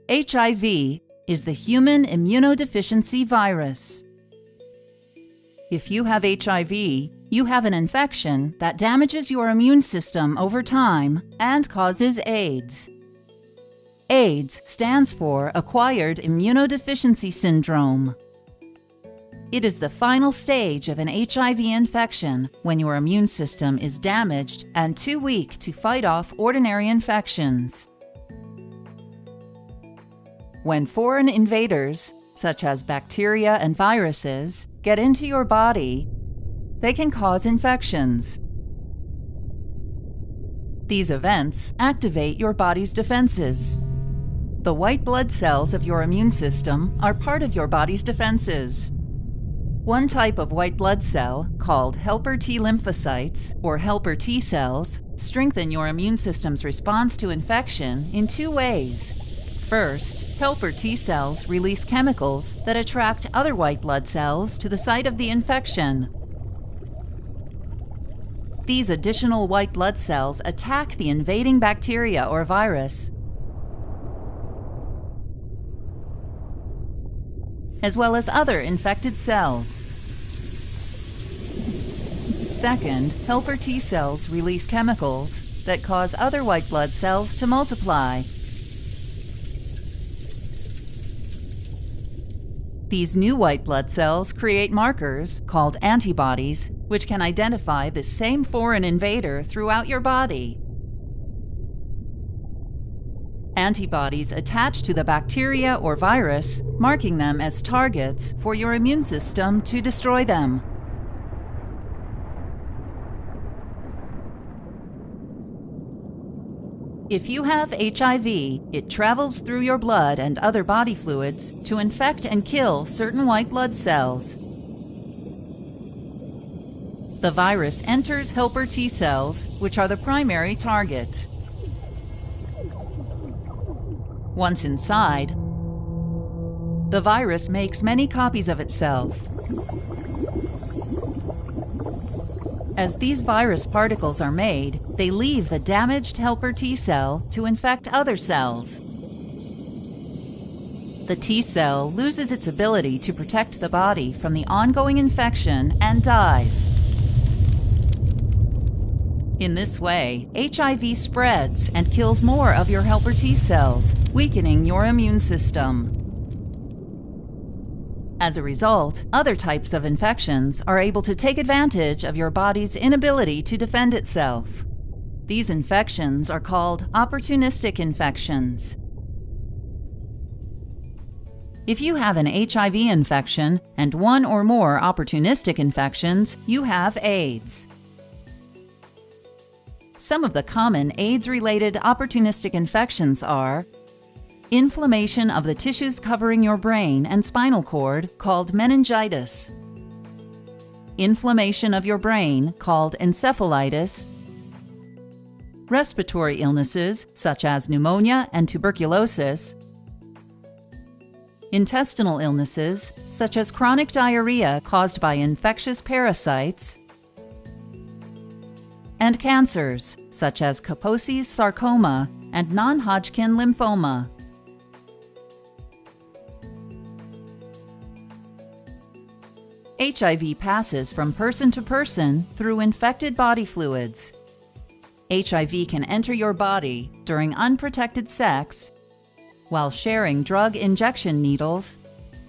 HIV is the human immunodeficiency virus. If you have HIV, you have an infection that damages your immune system over time and causes AIDS. AIDS stands for Acquired Immunodeficiency Syndrome. It is the final stage of an HIV infection when your immune system is damaged and too weak to fight off ordinary infections. When foreign invaders, such as bacteria and viruses, get into your body, they can cause infections. These events activate your body's defenses. The white blood cells of your immune system are part of your body's defenses. One type of white blood cell, called helper T lymphocytes, or helper T cells, strengthen your immune system's response to infection in two ways. First, helper T cells release chemicals that attract other white blood cells to the site of the infection. These additional white blood cells attack the invading bacteria or virus, as well as other infected cells. Second, helper T cells release chemicals that cause other white blood cells to multiply. These new white blood cells create markers, called antibodies, which can identify the same foreign invader throughout your body. Antibodies attach to the bacteria or virus, marking them as targets for your immune system to destroy them. If you have HIV, it travels through your blood and other body fluids to infect and kill certain white blood cells. The virus enters helper T cells, which are the primary target. Once inside, the virus makes many copies of itself. As these virus particles are made, they leave the damaged helper T cell to infect other cells. The T cell loses its ability to protect the body from the ongoing infection and dies. In this way, HIV spreads and kills more of your helper T cells, weakening your immune system. As a result, other types of infections are able to take advantage of your body's inability to defend itself. These infections are called opportunistic infections. If you have an HIV infection and one or more opportunistic infections, you have AIDS. Some of the common AIDS-related opportunistic infections are inflammation of the tissues covering your brain and spinal cord, called meningitis, inflammation of your brain, called encephalitis, respiratory illnesses, such as pneumonia and tuberculosis, intestinal illnesses, such as chronic diarrhea caused by infectious parasites, and cancers, such as Kaposi's sarcoma and non-Hodgkin lymphoma. HIV passes from person to person through infected body fluids. HIV can enter your body during unprotected sex, while sharing drug injection needles,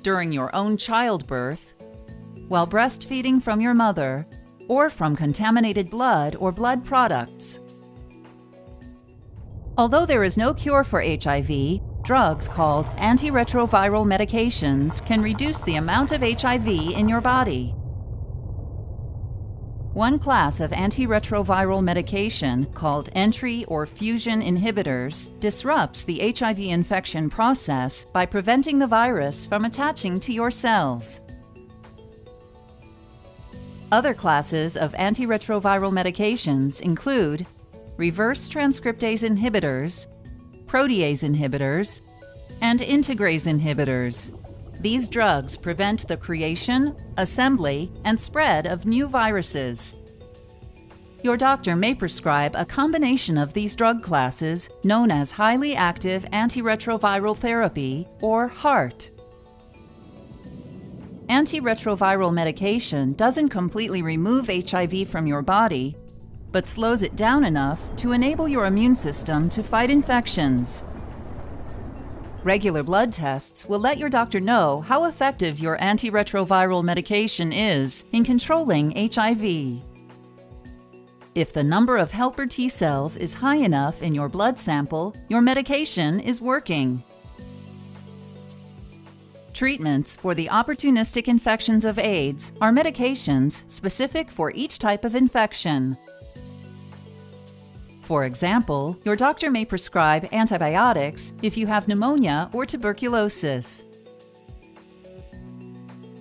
during your own childbirth, while breastfeeding from your mother, or from contaminated blood or blood products. Although there is no cure for HIV, drugs called antiretroviral medications can reduce the amount of HIV in your body. One class of antiretroviral medication, called entry or fusion inhibitors, disrupts the HIV infection process by preventing the virus from attaching to your cells. Other classes of antiretroviral medications include reverse transcriptase inhibitors, protease inhibitors, and integrase inhibitors. These drugs prevent the creation, assembly, and spread of new viruses. Your doctor may prescribe a combination of these drug classes known as highly active antiretroviral therapy, or HAART. Antiretroviral medication doesn't completely remove HIV from your body, but slows it down enough to enable your immune system to fight infections. Regular blood tests will let your doctor know how effective your antiretroviral medication is in controlling HIV. If the number of helper T cells is high enough in your blood sample, your medication is working. Treatments for the opportunistic infections of AIDS are medications specific for each type of infection. For example, your doctor may prescribe antibiotics if you have pneumonia or tuberculosis.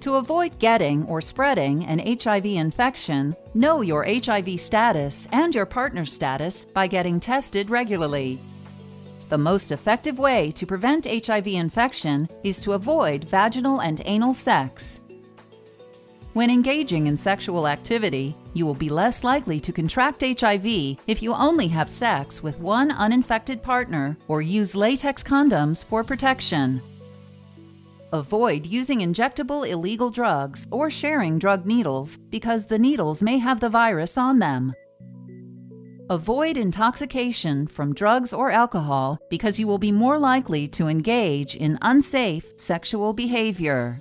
To avoid getting or spreading an HIV infection, know your HIV status and your partner's status by getting tested regularly. The most effective way to prevent HIV infection is to avoid vaginal and anal sex. When engaging in sexual activity, you will be less likely to contract HIV if you only have sex with one uninfected partner or use latex condoms for protection. Avoid using injectable illegal drugs or sharing drug needles because the needles may have the virus on them. Avoid intoxication from drugs or alcohol because you will be more likely to engage in unsafe sexual behavior.